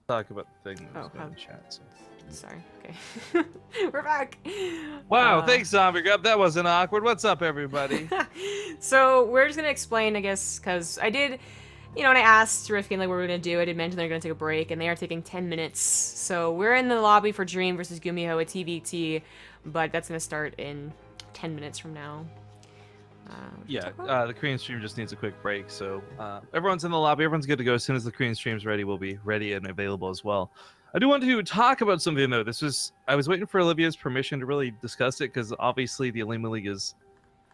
talk about the thing that was Oh, going in chat. So. sorry. Okay. We're back. Wow, thanks, Zombie Grub. That wasn't awkward. What's up, everybody? So we're just gonna explain, I guess, because I did, when I asked Rifkin like what we're gonna do, I did mention they're gonna take a break, and they are taking 10 minutes. So we're in the lobby for Dream versus GuMiho at TvT, but that's gonna start in 10 minutes from now. Yeah, the Korean stream just needs a quick break, so everyone's in the lobby. Everyone's good to go. As soon as the Korean stream's ready, we'll be ready and available as well. I do want to talk about something, though. I was waiting for Olivia's permission to really discuss it, because obviously the Olimoleague is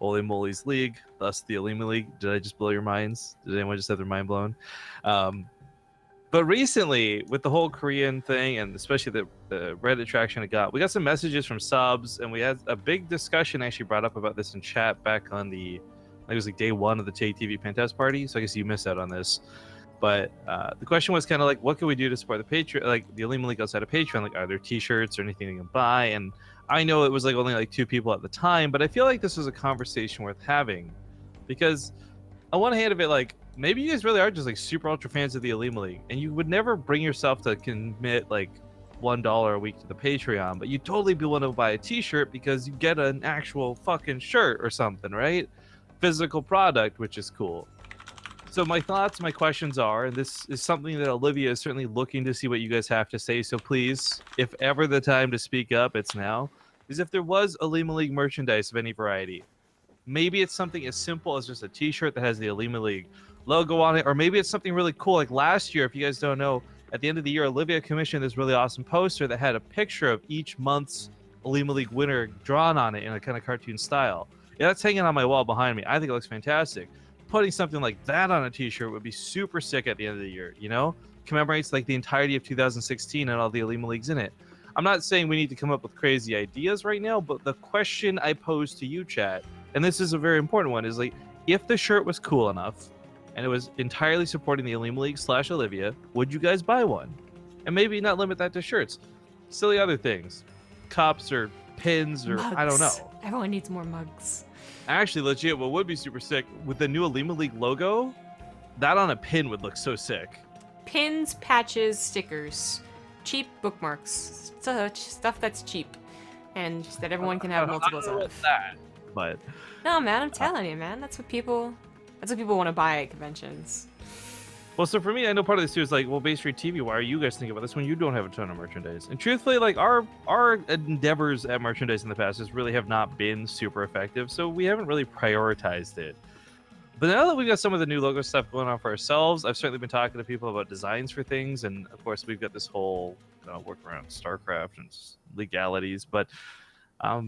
Olimoleague's league, thus the Olimoleague. Did I just blow your minds? Did anyone just have their mind blown? But recently, with the whole Korean thing, and especially the Reddit traction it got, we got some messages from subs, and we had a big discussion actually brought up about this in chat back on it was like day one of the TvT Penthouse party, so I guess you missed out on this. But the question was kind of like, what can we do to support the Patreon, like the Olimoleague outside of Patreon? Like, are there t-shirts or anything you can buy? And I know it was like only like 2 people at the time, but I feel like this was a conversation worth having, because on one hand of it, like, maybe you guys really are just like super ultra fans of the Olimoleague, and you would never bring yourself to commit like $1 a week to the Patreon, but you'd totally be willing to buy a t-shirt because you get an actual fucking shirt or something, right? Physical product, which is cool. So my thoughts, my questions are, and this is something that Olivia is certainly looking to see what you guys have to say, so please, if ever the time to speak up, it's now, is if there was Olimoleague merchandise of any variety. Maybe it's something as simple as just a t-shirt that has the Olimoleague logo on it, or maybe it's something really cool. Like last year, if you guys don't know, at the end of the year, Olivia commissioned this really awesome poster that had a picture of each month's Olimoleague winner drawn on it in a kind of cartoon style. Yeah, that's hanging on my wall behind me. I think it looks fantastic. Putting something like that on a t-shirt would be super sick at the end of the year, Commemorates like the entirety of 2016 and all the Olimoleagues in it. I'm not saying we need to come up with crazy ideas right now, but the question I pose to you, chat, and this is a very important one, is like, if the shirt was cool enough and it was entirely supporting the Olimoleague / Olivia, would you guys buy one? And maybe not limit that to shirts. Silly other things. Cups or pins or mugs. I don't know. Everyone needs more mugs. Actually, legit, what would be super sick, with the new Olimoleague logo, that on a pin would look so sick. Pins, patches, stickers, cheap bookmarks, such stuff that's cheap, and that everyone can have multiples of. That, but no, man, I'm telling you, man, that's what people want to buy at conventions. Well, so for me, I know part of this too is like, well, BaseTradeTV, why are you guys thinking about this when you don't have a ton of merchandise? And truthfully, like our endeavors at merchandise in the past just really have not been super effective, so we haven't really prioritized it. But now that we've got some of the new logo stuff going on for ourselves, I've certainly been talking to people about designs for things, and of course, we've got this whole work around StarCraft and legalities. But I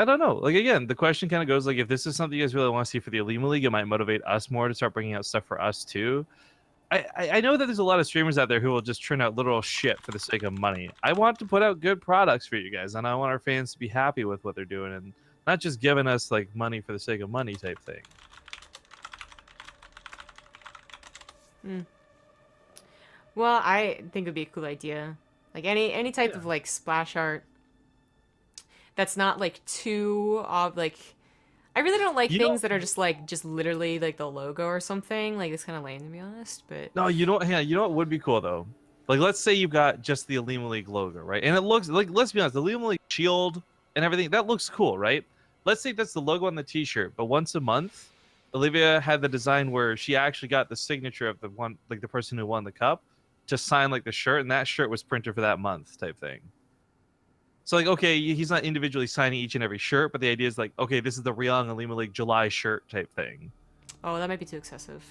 don't know. Like, again, the question kind of goes like, if this is something you guys really want to see for the Olimoleague, it might motivate us more to start bringing out stuff for us too. I know that there's a lot of streamers out there who will just churn out literal shit for the sake of money. I want to put out good products for you guys, and I want our fans to be happy with what they're doing and not just giving us like money for the sake of money type thing. Well, I think it'd be a cool idea. Like any type of like splash art that's not like too like. I really don't like things that are just literally like the logo or something. Like, it's kind of lame, to be honest. But no, you know what would be cool though? Like, let's say you've got just the Olimoleague logo, right? And it looks like, let's be honest, the Olimoleague shield and everything, that looks cool, right? Let's say that's the logo on the t-shirt, but once a month, Olivia had the design where she actually got the signature of the one, like the person who won the cup, to sign like the shirt, and that shirt was printed for that month type thing. So, like, okay, he's not individually signing each and every shirt, but the idea is like, okay, this is the Ryong Olimoleague July shirt type thing. Oh, that might be too excessive.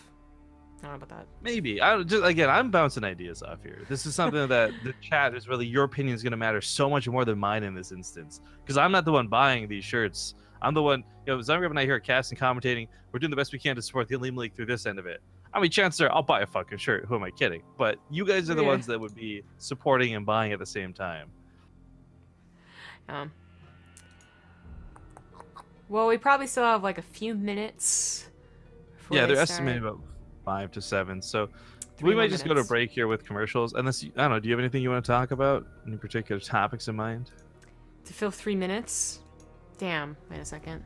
I don't know about that. Maybe. I'm bouncing ideas off here. This is something that the chat is really, your opinion is going to matter so much more than mine in this instance. Because I'm not the one buying these shirts. I'm the one, Zamgrab and I here at casting, commentating. We're doing the best we can to support the Olimoleague through this end of it. I mean, chances are I'll buy a fucking shirt. Who am I kidding? But you guys are the ones that would be supporting and buying at the same time. Well, we probably still have like a few minutes. Yeah, they're estimated about 5 to 7. So we might just go to break here with commercials. Unless, I don't know, do you have anything you want to talk about? Any particular topics in mind? To fill 3 minutes? Damn, wait a second.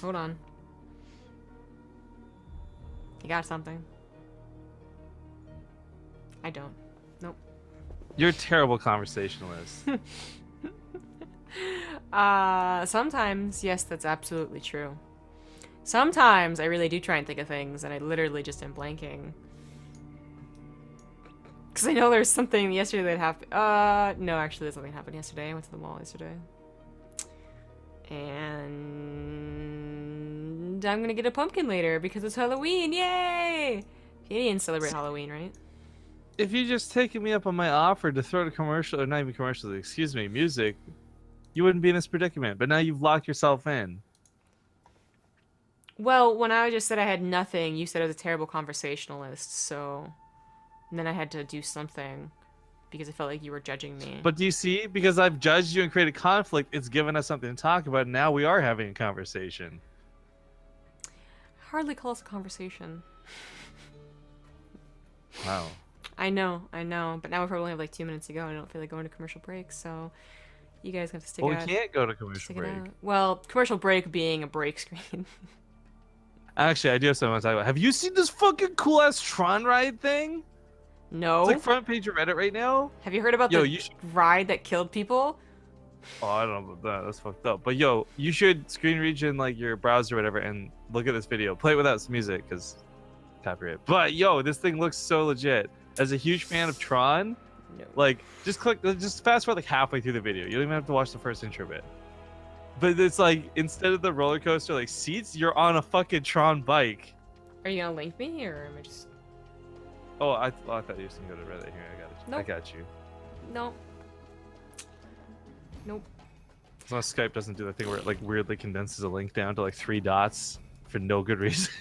Hold on. You got something? I don't. Nope. You're a terrible conversationalist. Sometimes, yes, that's absolutely true. Sometimes I really do try and think of things, and I literally just am blanking. Because I know there's something yesterday that happened. No, actually, there's something happened yesterday. I went to the mall yesterday. And I'm gonna get a pumpkin later because it's Halloween. Yay! Canadians celebrate Halloween, right? If you just taken me up on my offer to throw to commercial, or not even commercials, excuse me, music, you wouldn't be in this predicament. But now you've locked yourself in. Well, when I just said I had nothing, you said I was a terrible conversationalist, so... And then I had to do something because I felt like you were judging me. But do you see? Because I've judged you and created conflict, it's given us something to talk about, and now we are having a conversation. Hardly call us a conversation. Wow. I know, but now we probably have like 2 minutes to go, and I don't feel like going to commercial break, so you guys have to stick Well, out. we can't go to commercial break. Well, commercial break being a break screen. Actually, I do have something to talk about. Have you seen this fucking cool ass Tron ride thing? No. It's like front page of Reddit right now. Have you heard about the ride that killed people? Oh, I don't know about that. That's fucked up. But yo, you should screen region like your browser or whatever and look at this video. Play it without some music because copyright. But yo, this thing looks so legit. As a huge fan of Tron, No. like just fast forward like halfway through the video. You don't even have to watch the first intro bit. But it's like instead of the roller coaster like seats, you're on a fucking Tron bike. Are you gonna link me or am I just? Oh, I thought you were gonna go to Reddit here. I got it. Nope. I got you. No. Nope. As long as Skype doesn't do the thing where it like weirdly condenses a link down to like 3 dots for no good reason.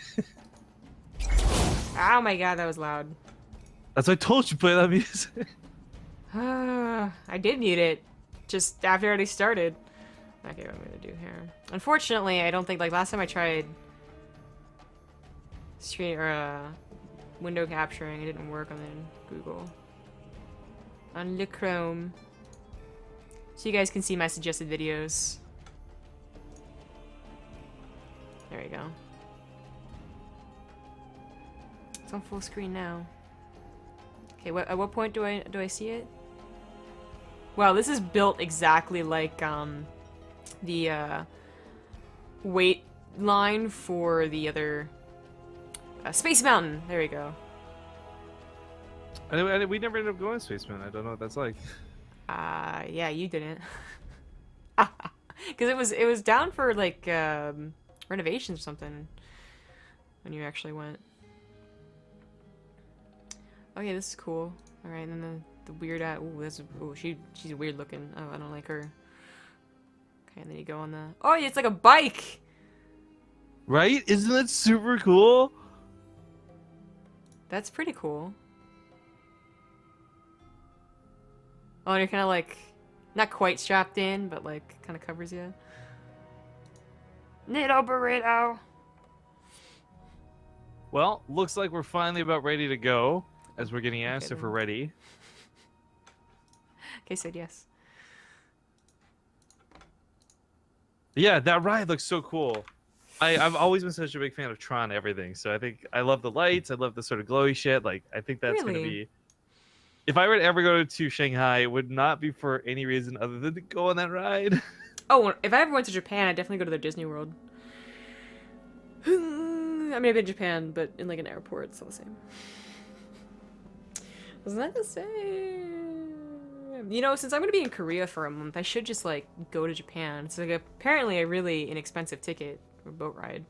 Oh my god, that was loud. That's why I told you play that music. I did mute it, just after it already started. Okay, what am I gonna do here? Unfortunately, I don't think like last time I tried screen or window capturing, it didn't work on the Google. On the Chrome, so you guys can see my suggested videos. There you go. It's on full screen now. Okay, at what point do I see it? Wow, this is built exactly like the weight line for the other Space Mountain. There we go. We never ended up going to Space Mountain. I don't know what that's like. Yeah, you didn't. Because it was down for like renovations or something when you actually went. Okay, this is cool. All right, and then the weird she's weird looking. Oh, I don't like her. Okay, and then you go on the. Oh, it's like a bike. Right? Isn't that super cool? That's pretty cool. Oh, and you're kind of like, not quite strapped in, but like kind of covers you. Nitto burrito. Well, looks like we're finally about ready to go, as we're getting asked if then. we're ready. Okay, said yes. Yeah, that ride looks so cool. I've always been such a big fan of Tron everything, so I think I love the lights, I love the sort of glowy shit. Like, I think that's gonna be. If I were to ever go to Shanghai, it would not be for any reason other than to go on that ride. Oh, if I ever went to Japan, I'd definitely go to the Disney World. I mean, I've been to Japan, but in like an airport, it's all the same. Wasn't that the same? You know, since I'm gonna be in Korea for a month, I should just like go to Japan. It's like apparently a really inexpensive ticket for a boat ride.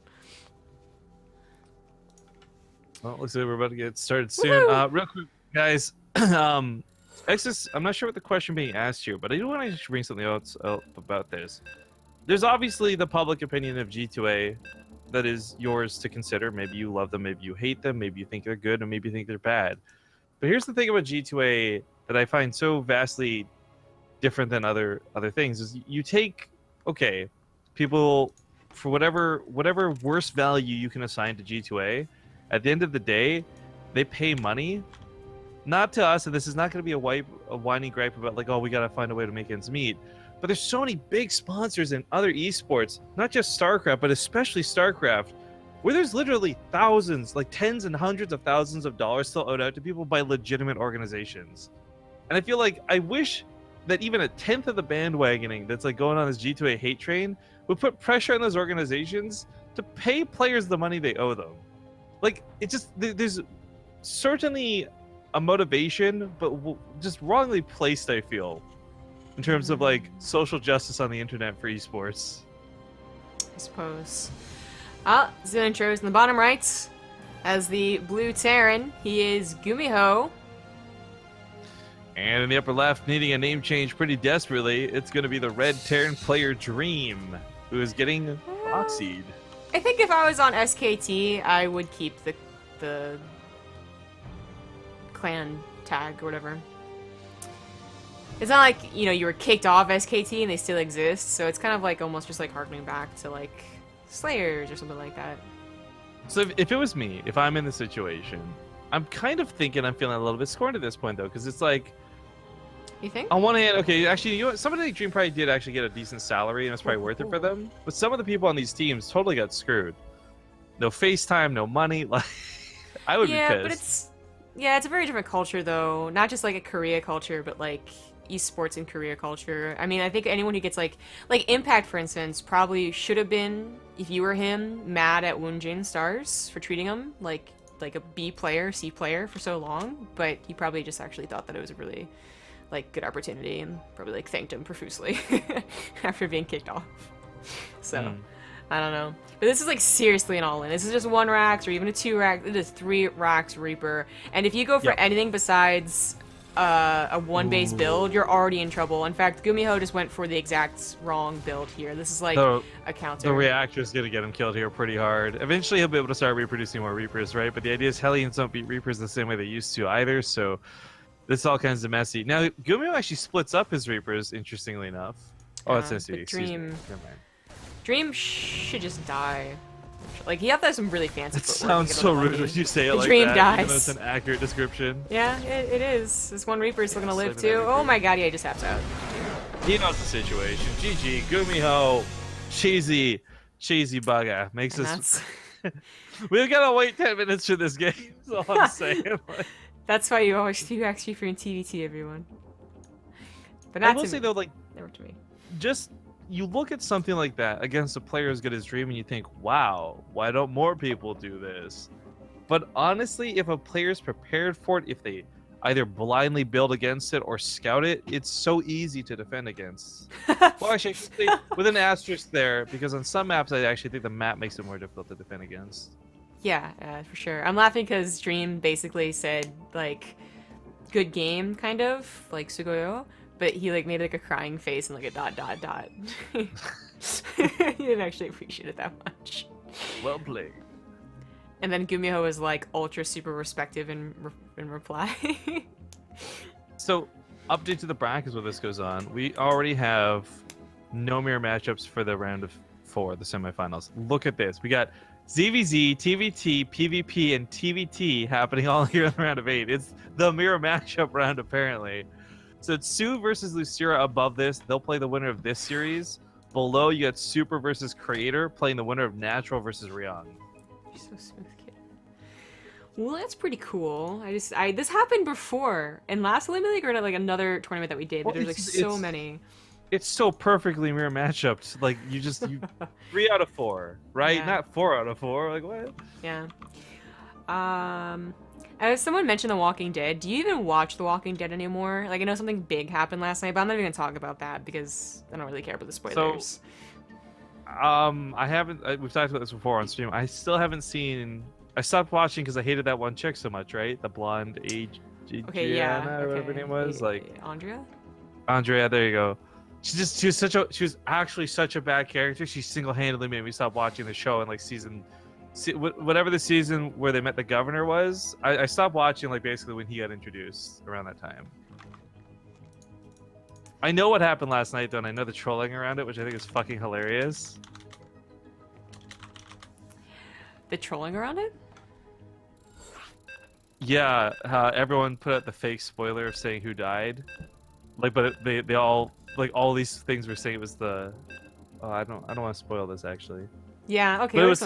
Well, looks like we're about to get started soon. Real quick, guys. Exodus, I'm not sure what the question being asked here, but I do want to bring something else up about this. There's obviously the public opinion of G2A that is yours to consider. Maybe you love them, maybe you hate them, maybe you think they're good, and maybe you think they're bad. But here's the thing about G2A that I find so vastly different than other things is you take, okay, people for whatever worst value you can assign to G2A, at the end of the day, they pay money. Not to us, and this is not going to be a whiny gripe about like, oh, we got to find a way to make ends meet. But there's so many big sponsors in other esports, not just StarCraft, but especially StarCraft, where there's literally thousands, like tens and hundreds of thousands of dollars still owed out to people by legitimate organizations. And I feel like I wish that even a tenth of the bandwagoning that's like going on this G2A hate train would put pressure on those organizations to pay players the money they owe them. Like, it just, there's certainly a motivation, but just wrongly placed, I feel, in terms of like social justice on the internet for esports. I suppose. Zillion intros in the bottom right. As the blue Terran, he is GuMiho. And in the upper left, needing a name change pretty desperately, it's going to be the red Terran player Dream, who is getting proxied. I think if I was on SKT, I would keep the clan tag or whatever. It's not like, you know, you were kicked off SKT and they still exist, so it's kind of like almost just like harkening back to like Slayers or something like that. So if it was me, if I'm in the situation, I'm kind of thinking I'm feeling a little bit scorned at this point, though, because it's like, you think? on one hand, okay, actually, you know what? Somebody like Dream probably did actually get a decent salary, and it's probably worth it for them. But some of the people on these teams totally got screwed. No FaceTime, no money. Like, I would be pissed. But it's a very different culture, though. Not just like a Korea culture, but like esports and Korea culture. I mean, I think anyone who gets like Impact, for instance, probably should have been, if you were him, mad at Woonjin Stars for treating him like a B player, C player for so long. But he probably just actually thought that it was a really like good opportunity and probably like thanked him profusely after being kicked off. So I don't know, but this is like seriously an all-in. This is just 1 Rax or even a 2 Rax. It is 3 Rax Reaper, and if you go for anything besides a 1 base build, you're already in trouble. In fact, GuMiho just went for the exact wrong build here. This is like a counter. The reactor's gonna get him killed here pretty hard. Eventually he'll be able to start reproducing more Reapers, right? But the idea is Hellions don't beat Reapers the same way they used to either, so this is all kinds of messy. Now, GuMiho actually splits up his Reapers, interestingly enough. Oh, that's NC. Dream. Dream should just die. Like, he has some really fancy footwork. It sounds so rude when you say it like Dream that, dies. even though it's an accurate description. Yeah, it is. This 1 Reaper is still gonna live too. Oh my god, yeah, he just taps out. He knows the situation. GG, GuMiho, cheesy bugger. Makes us... We've got to wait 10 minutes for this game, is all I'm saying. That's why you always do XG for in TvT, everyone. But not I will say, though, like, never to me. Just, you look at something like that against a player as good as Dream and you think, wow, why don't more people do this? But honestly, if a player's prepared for it, if they either blindly build against it or scout it, it's so easy to defend against. Well, actually, with an asterisk there, because on some maps, I actually think the map makes it more difficult to defend against. Yeah, for sure. I'm laughing because Dream basically said, like, good game, kind of, like, Sugoyo, but he, like, made, like, a crying face and, like, a ... He didn't actually appreciate it that much. Well played. And then GuMiho was, like, ultra super respective in reply. So, update to the brackets where this goes on. We already have no mirror matchups for the round of 4, the semifinals. Look at this. We got ZVZ, TvT, PvP, and TvT happening all here in the round of 8. It's the mirror matchup round, apparently. So it's Sue versus Lucira above this. They'll play the winner of this series. Below, you got Super versus Creator playing the winner of Natural versus Ryong. You're so smooth, kid. Well, that's pretty cool. This happened before in last Olimoleague or like another tournament that we did. Well, there's like so many. It's so perfectly mirror matchups. Like you 3 out of 4, right? Yeah. Not 4 out of 4. Like what? Yeah. Someone mentioned The Walking Dead. Do you even watch The Walking Dead anymore? Like I know something big happened last night, but I'm not even gonna talk about that because I don't really care about the spoilers. So, I haven't. We've talked about this before on stream. I still haven't seen. I stopped watching because I hated that one chick so much, right? The blonde Adriana, or whatever her name was. Like Andrea. There you go. She was actually such a bad character. She single-handedly made me stop watching the show in like whatever the season where they met the governor was. I stopped watching like basically when he got introduced around that time. I know what happened last night though, and I know the trolling around it, which I think is fucking hilarious. The trolling around it? Yeah, everyone put out the fake spoiler of saying who died. Like, but they all like all these things were saying it was the. Oh, I don't want to spoil this actually. Yeah. Okay. But it was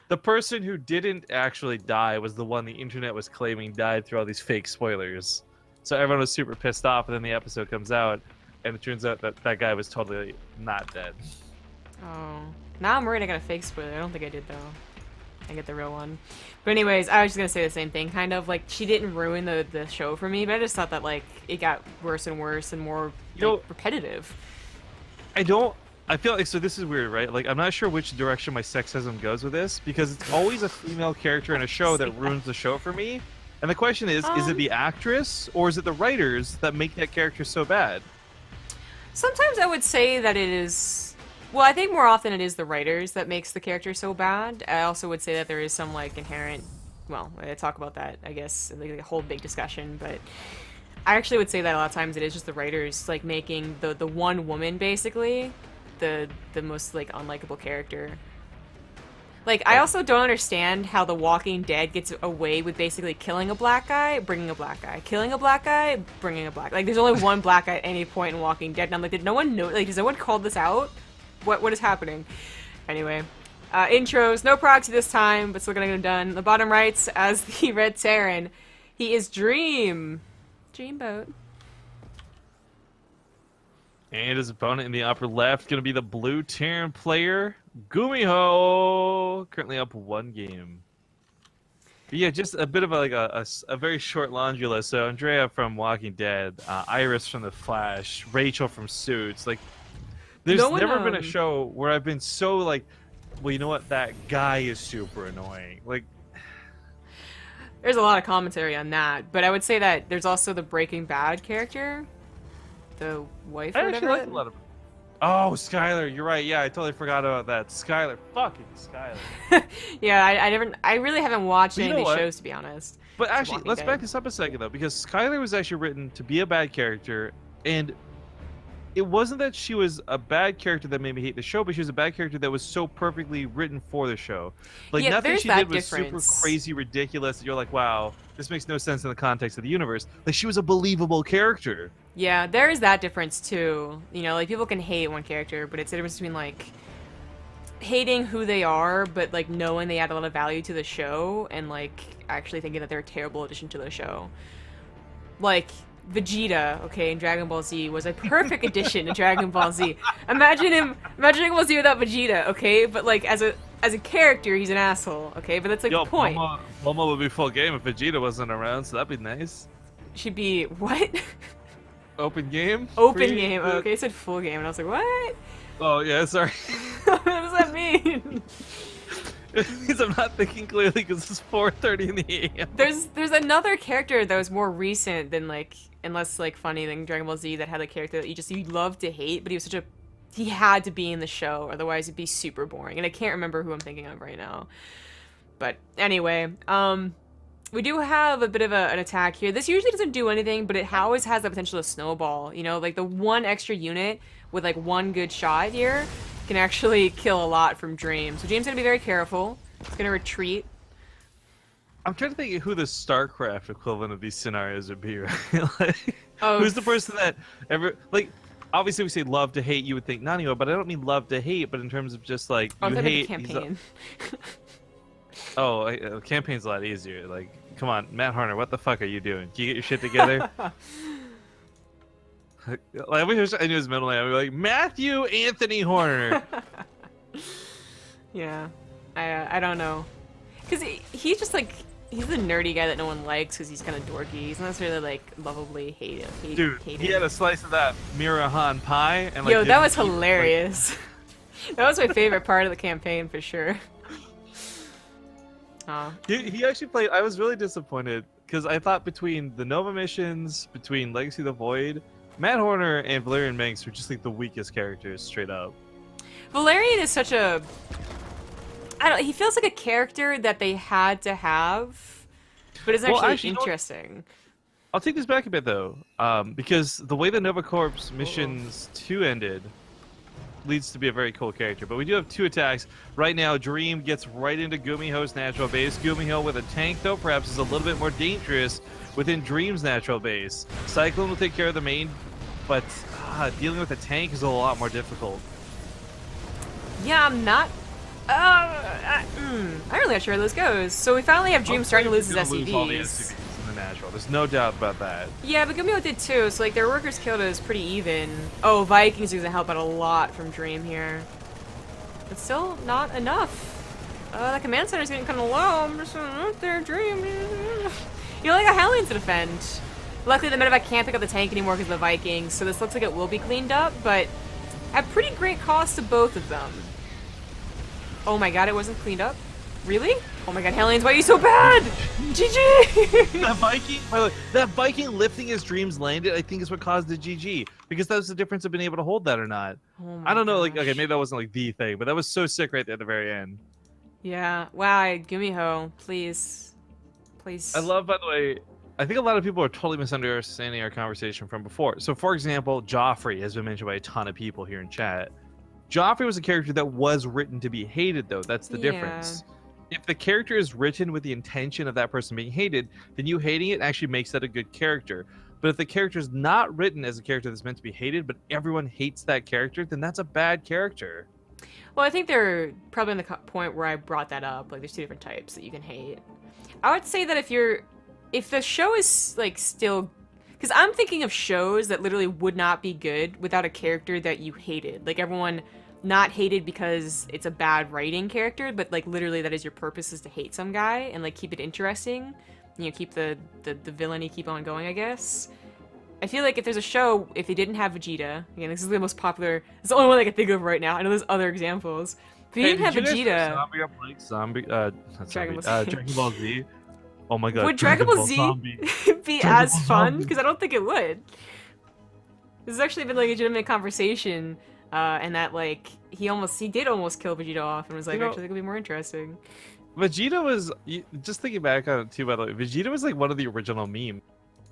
the the person who didn't actually die was the one the internet was claiming died through all these fake spoilers. So everyone was super pissed off, and then the episode comes out, and it turns out that that guy was totally not dead. Oh. Now I'm worried I got a fake spoiler. I don't think I did, though. I get the real one. But anyways, I was just gonna say the same thing, kind of. Like, she didn't ruin the show for me, but I just thought that, like, it got worse and worse and more, like, repetitive. I feel like, so this is weird, right? Like, I'm not sure which direction my sexism goes with this, because it's always a female character in a show that ruins the show for me. And the question is it the actress, or is it the writers that make that character so bad? Sometimes I would say that it is... Well, I think more often it is the writers that makes the character so bad. I also would say that there is some, like, inherent... Well, I talk about that, I guess, like a whole big discussion, but... I actually would say that a lot of times it is just the writers, like, making the one woman, basically, the most, like, unlikable character. Like, I also don't understand how The Walking Dead gets away with basically killing a black guy, bringing a black guy. Killing a black guy, bringing a black guy. Like, there's only one black guy at any point in Walking Dead, and I'm like, did no one know... Like, does no one call this out? What is happening? Anyway, intros, no proxy this time, but still gonna get them done. The bottom right's as the Red Terran. He is Dreamboat. And his opponent in the upper left gonna be the blue Terran player, GuMiho, currently up 1 game. But yeah, just a bit of a very short laundry list. So Andrea from Walking Dead, Iris from The Flash, Rachel from Suits, like. There's never been a show where I've been so like, well, you know what? That guy is super annoying. Like, there's a lot of commentary on that, but I would say that there's also the Breaking Bad character, the wife or whatever. Like a lot of... Oh, Skylar, you're right. Yeah, I totally forgot about that. Skylar, fucking Skylar. Yeah, I really haven't watched any of these shows, to be honest. But actually, let's back this up a second though, because Skylar was actually written to be a bad character, and it wasn't that she was a bad character that made me hate the show, but she was a bad character that was so perfectly written for the show. Like, nothing she did was super crazy ridiculous that you're like, wow, this makes no sense in the context of the universe. Like, she was a believable character. Yeah, there is that difference too. You know, like, people can hate one character, but it's the difference between, like, hating who they are, but, like, knowing they add a lot of value to the show, and, like, actually thinking that they're a terrible addition to the show. Like... Vegeta, okay, in Dragon Ball Z was a perfect addition to Dragon Ball Z. Imagine Dragon Ball Z without Vegeta, okay? But like as a character, he's an asshole, okay? But that's like the point. Momo would be full game if Vegeta wasn't around, so that'd be nice. Should be what? Open game. Open game. Oh, okay, I said full game, and I was like, what? Oh yeah, sorry. What does that mean? Because I'm not thinking clearly because it's 4:30 in the AM. There's another character that was more recent than like, and less like funny than Dragon Ball Z that had a character that you love to hate, but he had to be in the show, otherwise it'd be super boring. And I can't remember who I'm thinking of right now. But anyway, we do have a bit of an attack here. This usually doesn't do anything, but it always has the potential to snowball. You know, like the one extra unit with like one good shot here can actually kill a lot from Dream. So Dream's gonna be very careful. He's gonna retreat. I'm trying to think of who the StarCraft equivalent of these scenarios would be, right? Like, oh, who's the person that ever, like, obviously we say love to hate, you would think Nanio, but I don't mean love to hate, but in terms of just like, you hate... campaign. Campaign's a lot easier. Like, come on, Matt Horner, what the fuck are you doing? Can you get your shit together? Like, I wish I knew his middle name. I'd be like, Matthew Anthony Horner. Yeah, I don't know, because he's just like, he's the nerdy guy that no one likes because he's kind of dorky. He's not necessarily like lovably hated. Dude, he had a slice of that Mirahan pie, and like, yo, that was hilarious. Like... That was my favorite part of the campaign for sure. He actually played. I was really disappointed because I thought between the Nova missions, between Legacy of the Void, Matt Horner and Valerian Manx were just like the weakest characters, straight up. Valerian is such a... he feels like a character that they had to have, but it's actually interesting. I'll take this back a bit though, because the way the Nova Corps missions 2 ended leads to be a very cool character. But we do have 2 attacks. Right now, Dream gets right into GuMiho's natural base. GuMiho with a tank, though, perhaps is a little bit more dangerous within Dream's natural base. Cyclone will take care of the main, but dealing with a tank is a lot more difficult. Yeah, I'm not I'm really not sure how this goes. So we finally have Dream starting to lose his Lose all the SCVs. SCVs in the natural. There's no doubt about that. Yeah, but GuMiho did too, so like their workers killed is pretty even. Oh, Vikings are gonna help out a lot from Dream here. But still not enough. That command center's getting kind of low. I'm just out there, Dream. You know, like a Hellions to defend. Luckily, the medevac can't pick up the tank anymore because of the Vikings, so this looks like it will be cleaned up, but at pretty great cost to both of them. Oh my god, it wasn't cleaned up? Really? Oh my god, Hellions, why are you so bad? GG! That Viking, by the way, that Viking lifting his dreams landed, I think is what caused the GG. Because that was the difference of being able to hold that or not. Oh my I don't know, like, gosh. okay, maybe that wasn't like the thing, but that was so sick right there at the very end. Yeah, wow, GuMiho, please. Please. I love, by the way, I think a lot of people are totally misunderstanding our conversation from before. So, for example, Joffrey has been mentioned by a ton of people here in chat. Joffrey was a character that was written to be hated, though. That's the difference. If the character is written with the intention of that person being hated, then you hating it actually makes that a good character. But if the character is not written as a character that's meant to be hated, but everyone hates that character, then that's a bad character. Well, I think they're probably in the point where I brought that up. Like, there's two different types that you can hate. I would say that if the show is, like, still... Because I'm thinking of shows that literally would not be good without a character that you hated. Like, everyone not hated because it's a bad writing character, but, like, literally that is your purpose, is to hate some guy and, like, keep it interesting. You know, keep the villainy keep on going, I guess. I feel like if there's a show, if they didn't have Vegeta, again, this is the most popular, it's the only one I can think of right now. I know there's other examples. If you didn't have Vegeta... Dragon Ball Z? Oh my god. Would Dragon Ball Z be as fun? Because I don't think it would. This has actually been like a legitimate conversation, and that like he did almost kill Vegeta off, and was like, actually, it could be more interesting. Vegeta was, just thinking back on it too, by the way, Vegeta was like one of the original memes.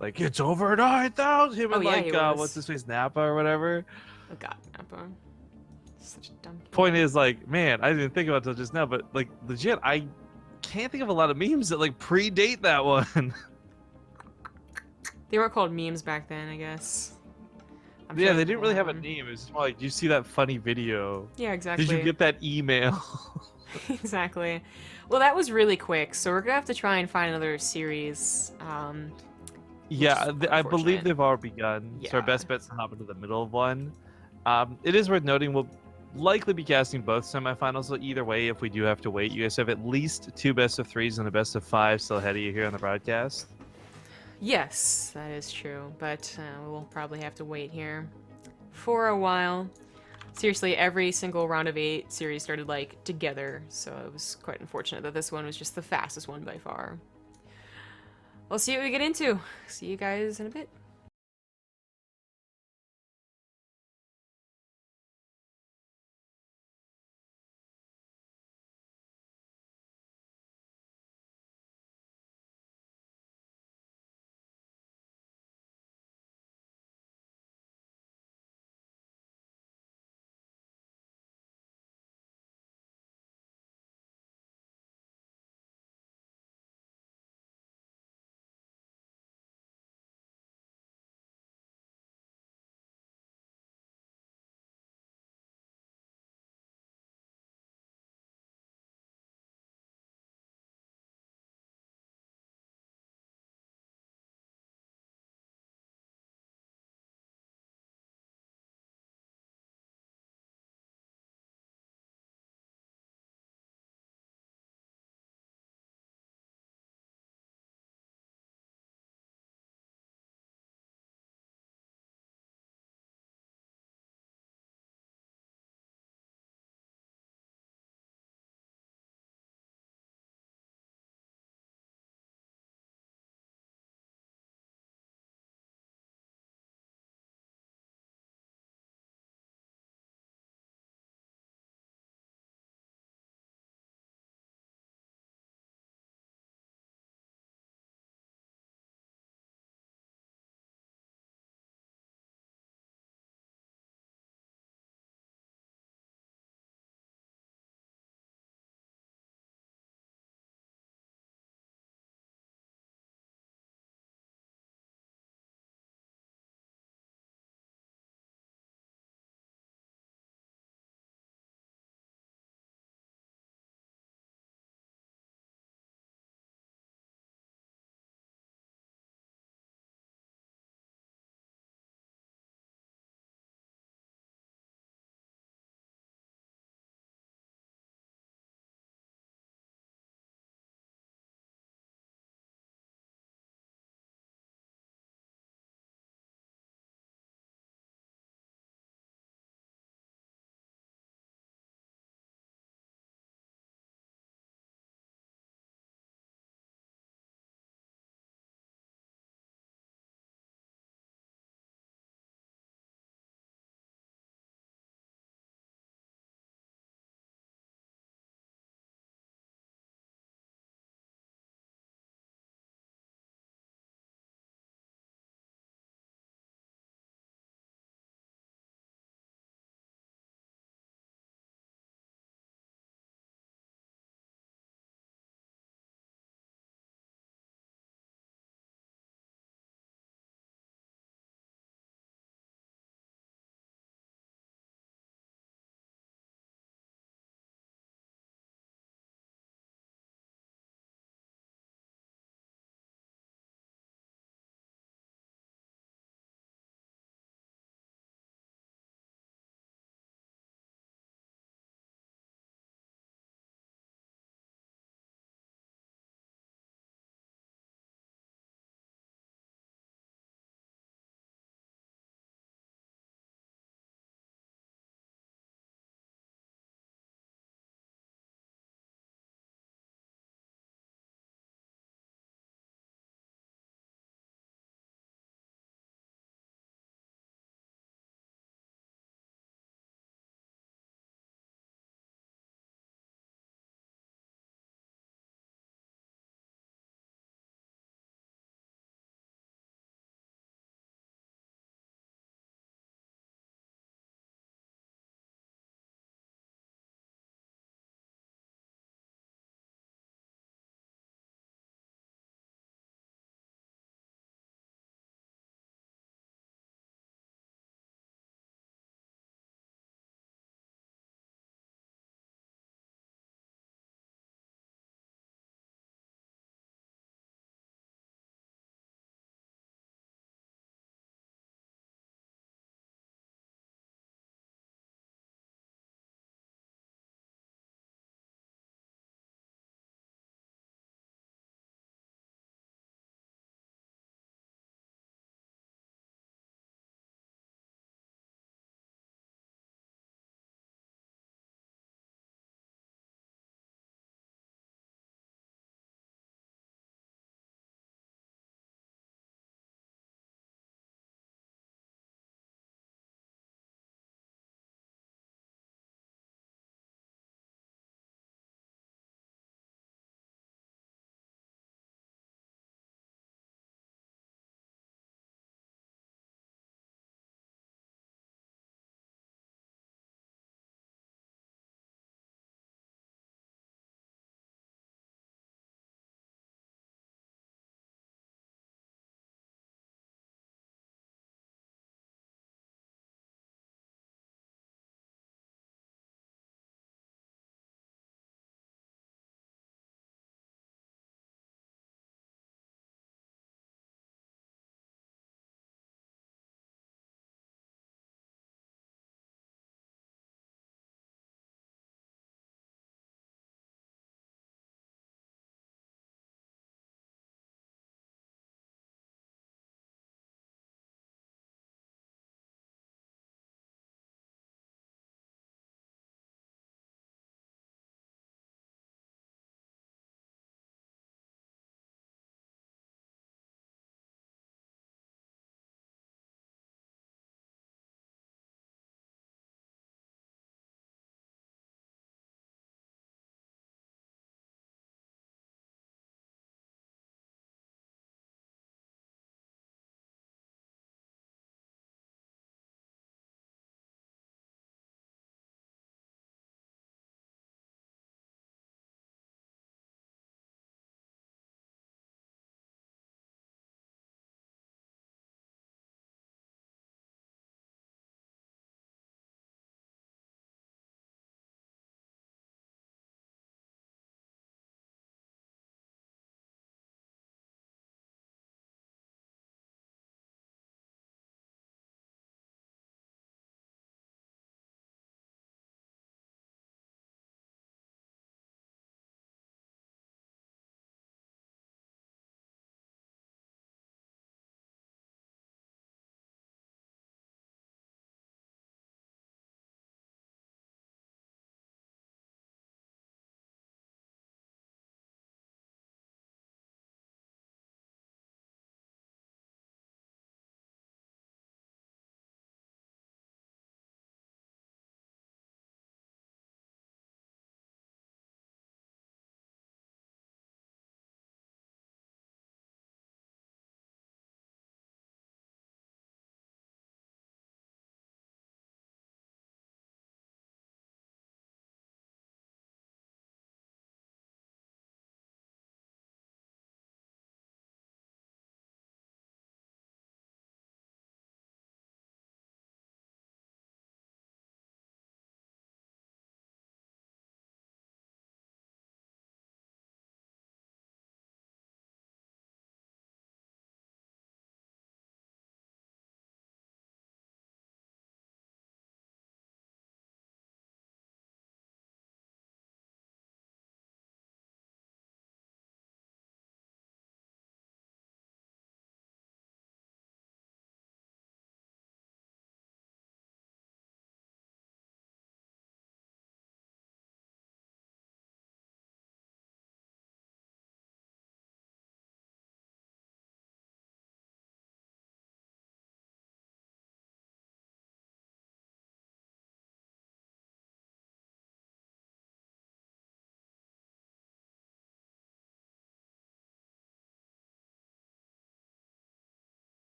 Like, it's over 9,000! Him and like, what's his face, Nappa or whatever. Oh god, Nappa. Such a dumb kid. Point is, like, man, I didn't think about it until just now, but like, legit, I can't think of a lot of memes that like predate that one. They weren't called memes back then, I guess. Yeah, they didn't really have a name. It was just more like, you see that funny video? Yeah, exactly. Did you get that email? Exactly. Well, that was really quick, so we're gonna have to try and find another series. Yeah, I believe they've already begun. Yeah. So our best bet's to hop into the middle of one. It is worth noting we'll likely be casting both semifinals, so either way, if we do have to wait, you guys have at least 2 best-of-3s and a best-of-5 still ahead of you here on the broadcast. Yes, that is true, but we'll probably have to wait here for a while. Seriously, every single round of 8 series started like together, so it was quite unfortunate that this one was just the fastest one by far. We'll see what we get into. See you guys in a bit.